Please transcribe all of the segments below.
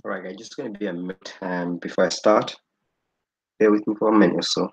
All right, guys, just going to be a minute before I start. Bear with me for a minute or so.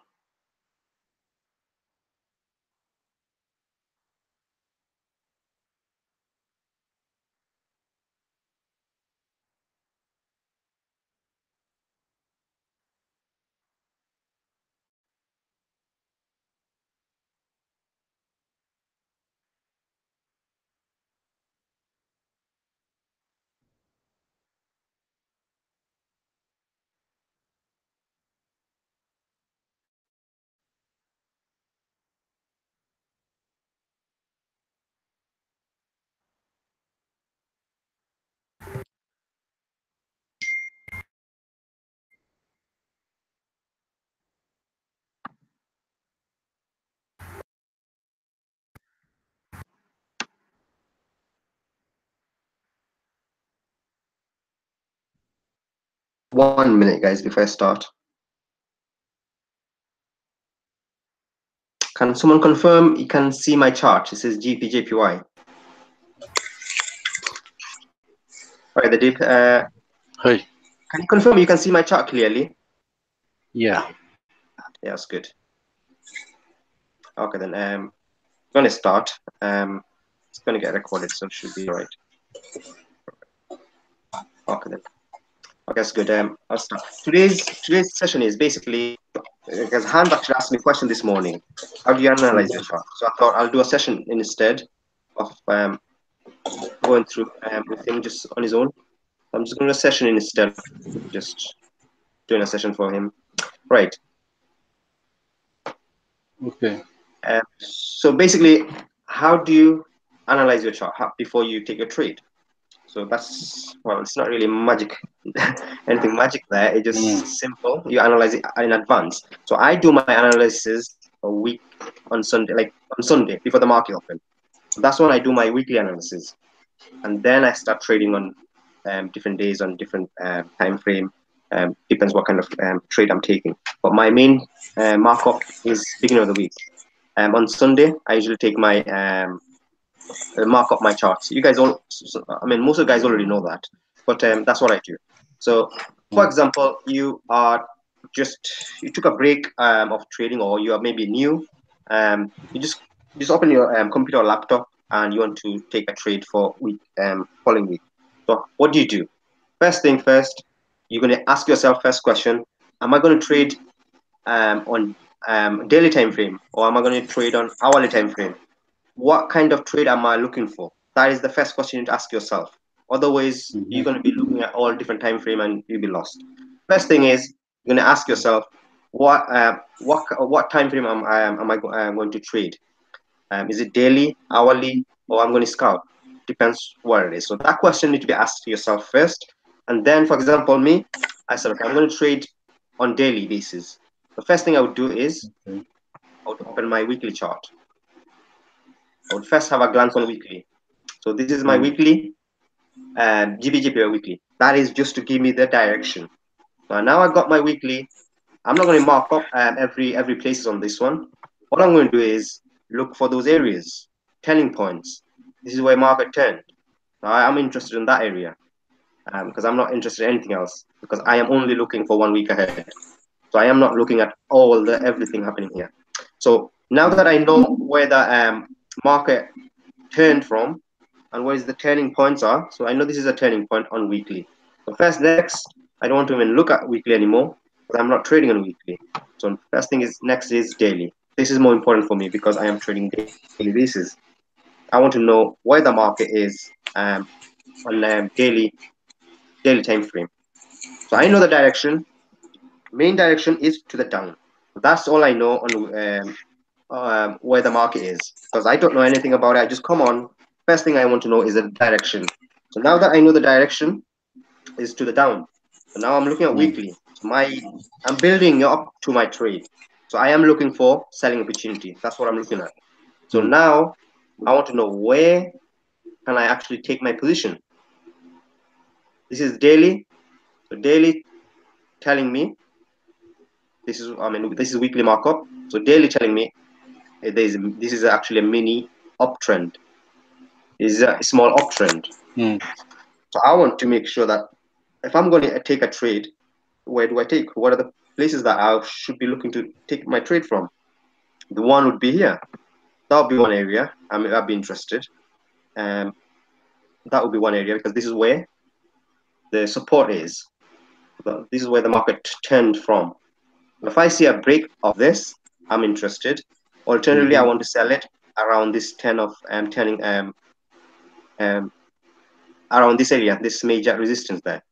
One minute, guys, before I start. Can someone confirm you can see my chart? It says GPJPY. All right, the deep. Hey. Can you confirm you can see my chart clearly? Yeah. Yeah, that's good. Okay, then I'm going to start. It's going to get recorded, so it should be all right. Okay, then. Okay, that's good. I'll start. Today's session is basically because Hans actually asked me a question this morning. How do you analyze your chart? So I thought I'll do a session instead of going through with him just on his own. I'm just doing a session instead of just doing a session for him. Right. Okay. So basically, how do you analyze your chart before you take your trade? So that's, well, it's not really magic, anything magic there. It's just simple. You analyze it in advance. So I do my analysis a week on Sunday, like on Sunday before the market open. So that's when I do my weekly analysis, and then I start trading on different days on different time frame. Depends what kind of trade I'm taking. But my main markup is beginning of the week. On Sunday, I usually take my mark up my charts. You guys all, I mean, most of the guys already know that, but that's what I do. So, for example, you took a break of trading, or you are maybe new. You just open your computer or laptop, and you want to take a trade for following week. So, what do? First thing first, you're going to ask yourself first question: am I going to trade on daily time frame, or am I going to trade on hourly time frame? What kind of trade am I looking for? That is the first question you need to ask yourself. Otherwise, you're going to be looking at all different time frame and you'll be lost. First thing is you're going to ask yourself, what time frame am I going to trade? Is it daily, hourly, or I'm going to scout? Depends what it is. So that question need to be asked to yourself first. And then, for example, me, I said, okay, I'm going to trade on daily basis. The first thing I would do is I would open my weekly chart. I would first have a glance on weekly. So this is my weekly, GBGPY weekly. That is just to give me the direction. Now I got my weekly. I'm not going to mark up every places on this one. What I'm going to do is look for those areas, turning points. This is where market turned. Now I'm interested in that area because I'm not interested in anything else, because I am only looking for 1 week ahead. So I am not looking at everything happening here. So now that I know where the market turned from and where the turning points are, so I know this is a turning point on weekly. So next, I don't want to even look at weekly anymore because I'm not trading on weekly. So first thing is next is daily. This is more important for me because I am trading daily basis. I want to know where the market is on daily time frame. So I know the direction. Main direction is to the down. That's all I know on where the market is, because I don't know anything about it. I just come on. First thing I want to know is the direction. So now that I know the direction is to the down, so now I'm looking at weekly. So I'm building up to my trade. So I am looking for selling opportunity. That's what I'm looking at. So now I want to know where can I actually take my position. This is daily. So daily telling me this is weekly markup. So daily telling me this is actually a mini uptrend. This is a small uptrend. So I want to make sure that if I'm going to take a trade, where do I take? What are the places that I should be looking to take my trade from? The one would be here. That would be one area. I'd be interested. Um, that would be one area because this is where the support is. This is where the market turned from. If I see a break of this, I'm interested. Alternatively, I want to sell it around this 10 of turning around this area, this major resistance there.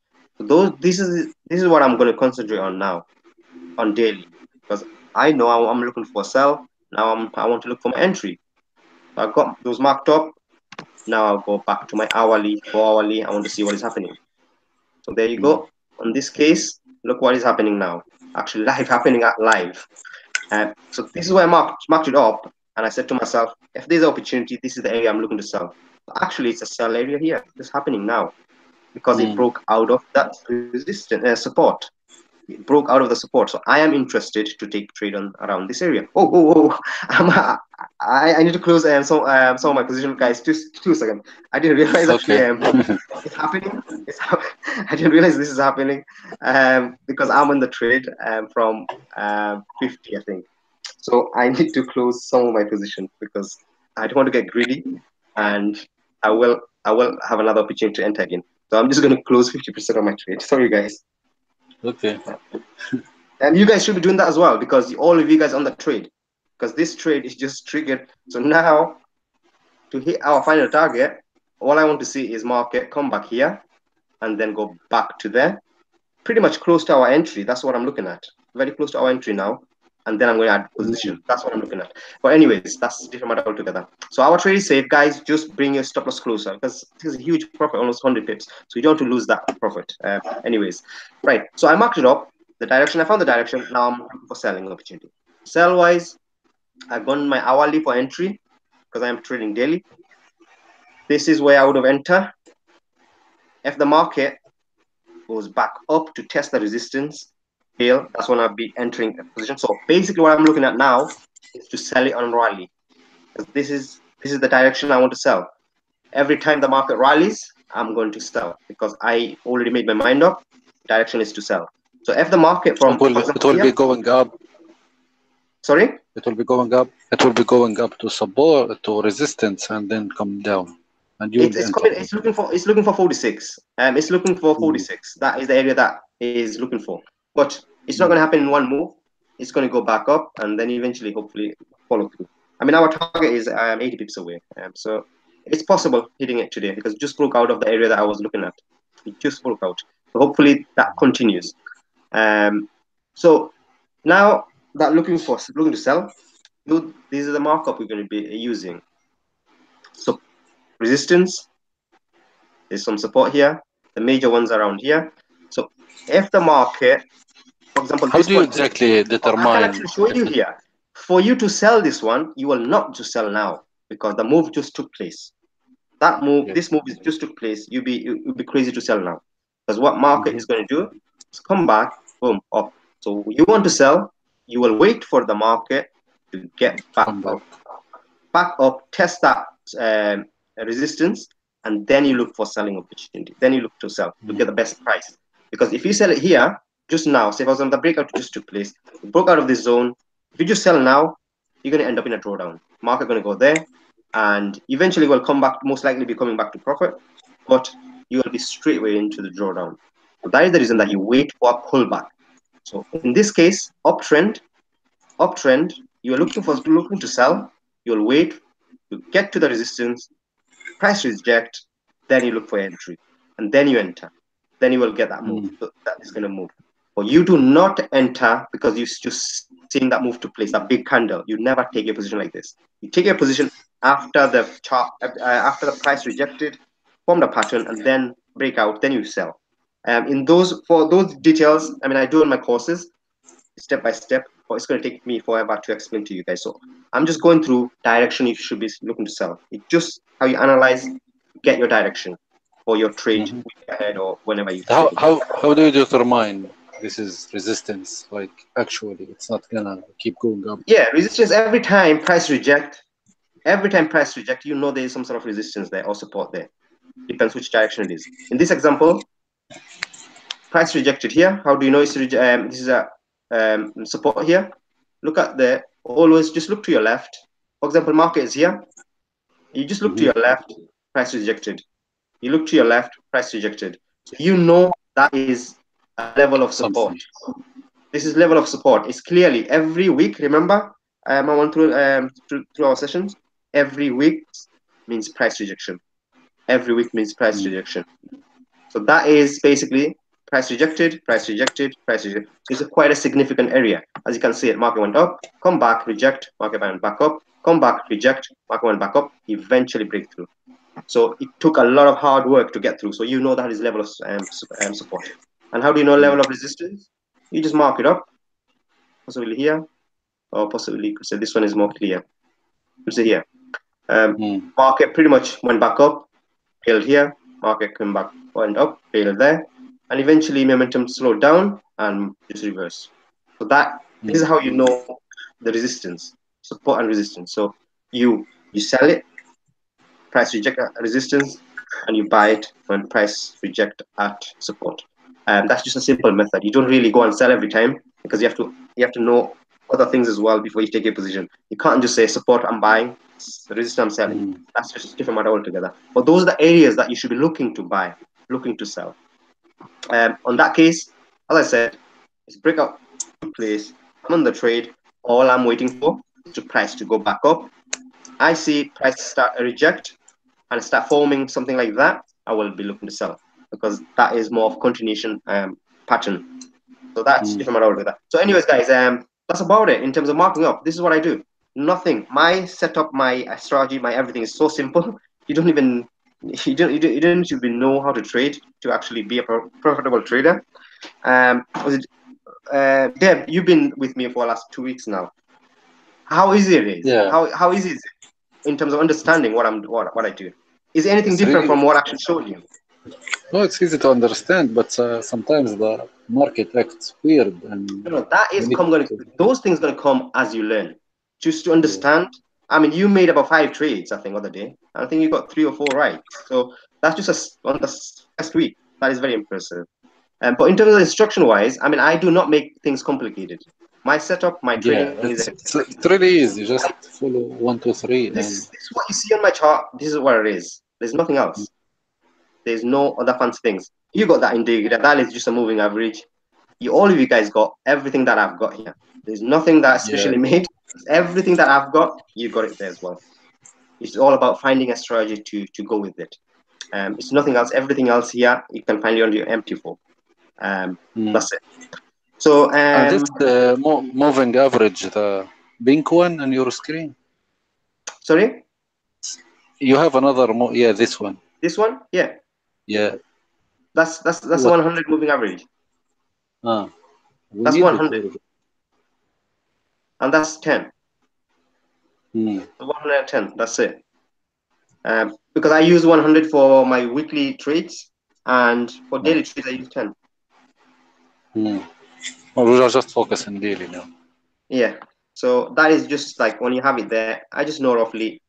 So this is what I'm going to concentrate on now, on daily, because I know I'm looking for a sell. Now I want to look for my entry. So I've got those marked up. Now I'll go back to my hourly, 4 hourly. I want to see what is happening. So there you go. On this case, look what is happening now. Actually, happening at live. So this is where I marked it up, and I said to myself, if there's an opportunity, this is the area I'm looking to sell. Actually, it's a sell area here. It's happening now because it broke out of that resistance support. It broke out of the support. So I am interested to take trade on around this area. I need to close some of my position, guys. Just 2 seconds. I didn't realize actually it's happening. I didn't realize this is happening because I'm in the trade from 50, I think. So I need to close some of my position because I don't want to get greedy, and I will have another opportunity to enter again. So I'm just going to close 50% of my trade. Sorry, guys. Okay. And you guys should be doing that as well because all of you guys on the trade, because this trade is just triggered. So now to hit our final target, all I want to see is market come back here and then go back to there, pretty much close to our entry. That's what I'm looking at. Very close to our entry now. And then I'm going to add position. That's what I'm looking at. But anyways, that's a different matter altogether. So our trade is safe, guys. Just bring your stop loss closer because this is a huge profit, almost 100 pips. So you don't want to lose that profit. Anyways, right. So I marked it up. The direction, I found the direction. Now I'm looking for selling opportunity. Sell wise, I've gone my hourly for entry because I'm trading daily. This is where I would have entered. If the market goes back up to test the resistance, fail, that's when I'll be entering a position. So basically what I'm looking at now is to sell it on rally. Because this is the direction I want to sell. Every time the market rallies, I'm going to sell because I already made my mind up. Direction is to sell. So if the market from it will be going up. Sorry? It will be going up. It will be going up to support, to resistance, and then come down. And it's looking for 46. It's looking for 46. That is the area that is looking for. But it's not going to happen in one move. It's going to go back up and then eventually, hopefully, follow through. I mean, our target is 80 pips away. So it's possible hitting it today because it just broke out of the area that I was looking at. It just broke out. So hopefully that continues. So now that looking to sell, these are the markup we're going to be using. So resistance, there's some support here. The major ones around here. So if the market, for example, how do you exactly determine? I can actually show you here. For you to sell this one, you will not just sell now because the move just took place. That move, this move just took place. You'd be crazy to sell now because what market is going to do is come back, boom, up. So you want to sell, you will wait for the market to get back up, test that resistance, and then you look for selling opportunity. Then you look to sell to get the best price. Because if you sell it here, just now, say for example, the breakout just took place, it broke out of this zone. If you just sell now, you're going to end up in a drawdown. Market going to go there, and eventually will come back, most likely be coming back to profit, but you will be straight away into the drawdown. So that is the reason that you wait for a pullback. So in this case, uptrend, you are looking to sell. You'll wait to get to the resistance, price reject, then you look for entry, and then you enter. Then you will get that move. So that is going to move. For you to not enter because you just seeing that move to place, that big candle, you never take a position like this. You take a position after the chart, after the price rejected, form the pattern, and then break out. Then you sell. For those details, I mean, I do in my courses, step by step. But it's going to take me forever to explain to you guys. So I'm just going through direction you should be looking to sell. It's just how you analyze, get your direction for your trade ahead or whenever you trade. How do you determine this is resistance? Like actually, it's not gonna keep going up. Yeah, resistance every time price reject. Every time price reject, you know there is some sort of resistance there or support there. Depends which direction it is. In this example, price rejected here. How do you know it's this is a support here? Look at the, always just look to your left. For example, market is here. You just look to your left, price rejected. You look to your left, price rejected. So you know that is a level of support. This is level of support. It's clearly every week. Remember, I went through our sessions. Every week means price rejection. Every week means price rejection. So that is basically price rejected, price rejected, price rejected. So it's quite a significant area. As you can see, market went up, come back, reject, market went back up, come back, reject, market went back up, eventually breakthrough. So it took a lot of hard work to get through. So you know that is level of support. And how do you know level of resistance? You just mark it up, possibly here, or possibly, so this one is more clear. You see here, market pretty much went back up, failed here, market came back, went up, failed there, and eventually momentum slowed down and just reversed. So that this is how you know the resistance, support and resistance. So you sell it, price reject at resistance, and you buy it when price reject at support. That's just a simple method. You don't really go and sell every time because you have to know other things as well before you take your position. You can't just say support I'm buying, resistance I'm selling. That's just a different matter altogether. But those are the areas that you should be looking to buy, looking to sell. On that case, as I said, it's breakout place. I'm on the trade. All I'm waiting for is the price to go back up. I see price start a reject and start forming something like that. I will be looking to sell because that is more of continuation pattern. So that's different matter altogether. So anyways, guys, that's about it in terms of marking up. This is what I do. Nothing. My setup, my strategy, my everything is so simple. You don't even know how to trade to actually be a profitable trader. Deb, you've been with me for the last 2 weeks now. How easy it is? Yeah. How easy is it in terms of understanding what I do? Is anything different from what I actually showed you? No, it's easy to understand, but sometimes the market acts weird, and that is those things gonna come as you learn. Just to understand. I mean, you made about 5 trades, I think, other day. I think you got 3 or 4 right. So that's just on the first week. That is very impressive. But in terms of instruction-wise, I mean, I do not make things complicated. My setup, my trading is. It's really easy. Just follow 1, 2, 3. This is what you see on my chart. This is what it is. There's nothing else. There's no other fancy things. You got that indicator. That is just a moving average. All of you guys got everything that I've got here. There's nothing that's specially made. Everything that I've got, you got it there as well. It's all about finding a strategy to go with it. It's nothing else. Everything else here, you can find it on your MT4. That's it. So, this moving average, the pink one on your screen. Sorry? You have another, this one. This one? Yeah. Yeah. That's the 100 moving average. That's 100. And that's 10. 110. That's it. Because I use 100 for my weekly trades, and for daily trades I use 10. Well, we are just focusing daily now. Yeah. So that is just like when you have it there, I just know roughly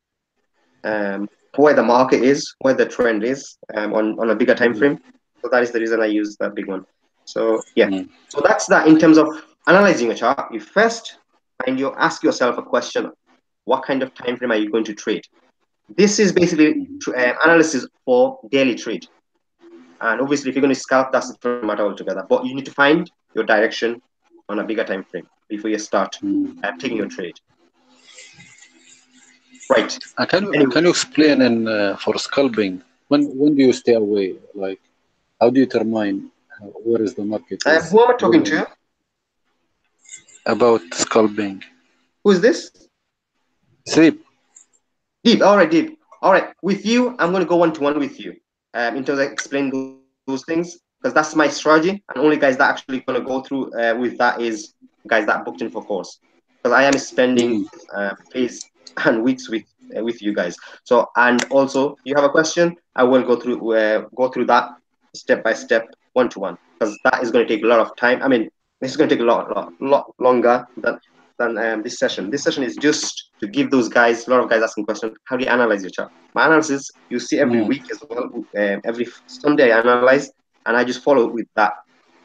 where the market is, where the trend is on a bigger time frame. So that is the reason I use that big one. So yeah. So that's that in terms of analyzing a chart. You first ask yourself a question: what kind of time frame are you going to trade? This is basically analysis for daily trade. And obviously, if you're going to scalp, that's a different matter altogether. But you need to find your direction on a bigger time frame before you start taking your trade. Right. Can you explain for scalping when do you stay away? Like, how do you determine where is the market? Who am I talking to? About scalping. Who is this? Deep. Deep. All right, Deep. All right. With you, I'm going to go one-to-one with you in terms of explaining those things, because that's my strategy. And only guys that actually going to go through with that is guys that booked in for course. Because I am spending days and weeks with you guys. So, and also, you have a question, I will go through that step by step, one-to-one, because that is going to take a lot of time. I mean, this is going to take a lot longer than this session. This session is just to give those guys, a lot of guys asking questions, how do you analyze your chart? My analysis, you see every week as well. Every Sunday I analyze, and I just follow with that.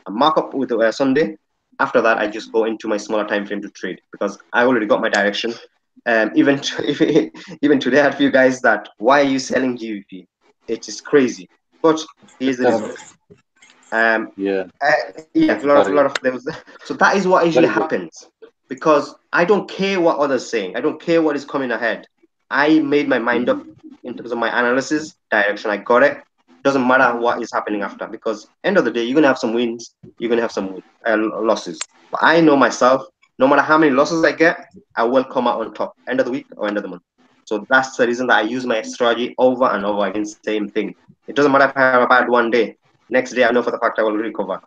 I mark up with Sunday. After that, I just go into my smaller time frame to trade because I already got my direction. Even even today, I had a few guys that, why are you selling GBP? It is crazy. But here's the reason. Yeah, Yeah, that's very, a lot of those. So that is what usually very good. happens because I don't care what others saying. I don't care what is coming ahead. I made my mind up Mm. in terms of my analysis direction. I got it. Doesn't matter what is happening after because end of the day, you're gonna have some wins. You're gonna have some losses. But I know myself. No matter how many losses I get, I will come out on top. End of the week or end of the month. So that's the reason that I use my strategy over and over again. Same thing. It doesn't matter if I have a bad one day. Next day, I know for the fact I will recover.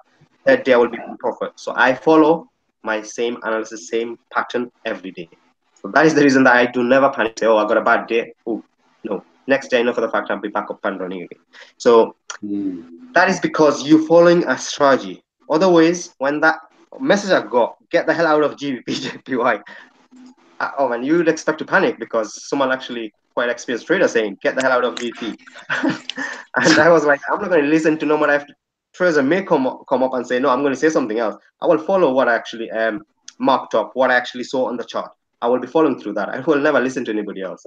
That day I will be in profit. So I follow my same analysis, same pattern every day. So that is the reason that I do never panic. Say, oh, I got a bad day. Oh, no. Next day I know for the fact I'll be back up and running again. So Mm. that is because you're following a strategy. Otherwise, when that message I got, get the hell out of GBP, JPY. Oh man, you would expect to panic because someone actually quite experienced trader saying, get the hell out of GBP. And I was like, I'm not going to listen to no matter if Fraser may come up and say, no, I'm going to say something else. I will follow what I actually marked up, what I actually saw on the chart. I will be following through that. I will never listen to anybody else.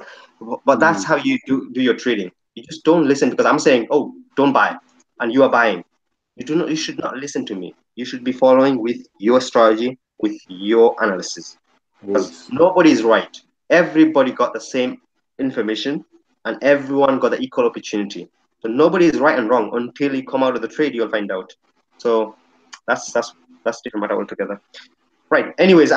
But that's Mm. how you do your trading. You just don't listen because I'm saying, oh, don't buy, and you are buying. You should not listen to me. You should be following with your strategy, with your analysis. Because Rules. nobody is right. Everybody got the same information, and everyone got the equal opportunity. So nobody is right and wrong until you come out of the trade. You'll find out. So that's different matter altogether. Right. Anyways,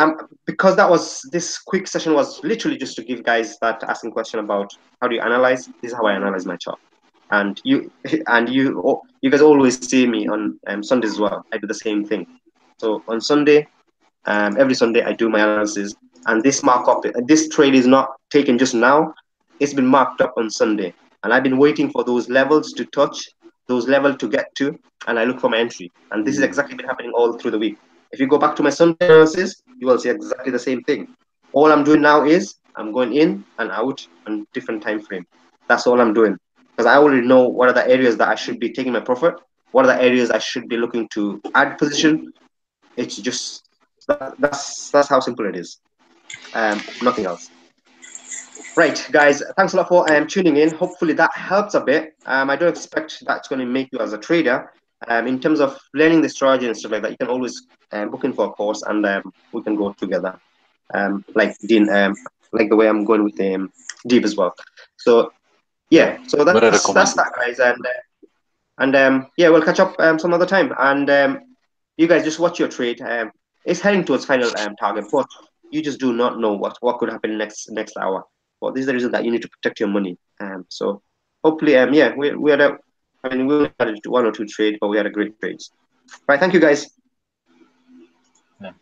because that was this quick session was literally just to give guys that asking question about how do you analyze. This is how I analyze my chart. And you you guys always see me on Sundays as well. I do the same thing. So on Sunday, every Sunday I do my analysis, and this markup, this trade is not taken just now. It's been marked up on Sunday, and I've been waiting for those levels to touch, those levels to get to, and I look for my entry. And this is Mm. exactly been happening all through the week. If you go back to my Sunday analysis, you will see exactly the same thing. All I'm doing now is I'm going in and out on different time frame. That's all I'm doing because I already know what are the areas that I should be taking my profit, what are the areas I should be looking to add position. It's just that's how simple it is. Nothing else. Right, guys. Thanks a lot for tuning in. Hopefully that helps a bit. I don't expect that's going to make you as a trader. In terms of learning the strategy and stuff like that, you can always book in for a course and we can go together. Like Dean, like the way I'm going with Deep as well. So Yeah, yeah, so very that's recommended. that, guys. And yeah, we'll catch up some other time. And you guys just watch your trade. It's heading towards final target, but you just do not know what could happen next hour. But this is the reason that you need to protect your money. So hopefully, yeah, we had a. I mean, we only had one or two trades, but we had a great trades. Right, thank you guys. Yeah.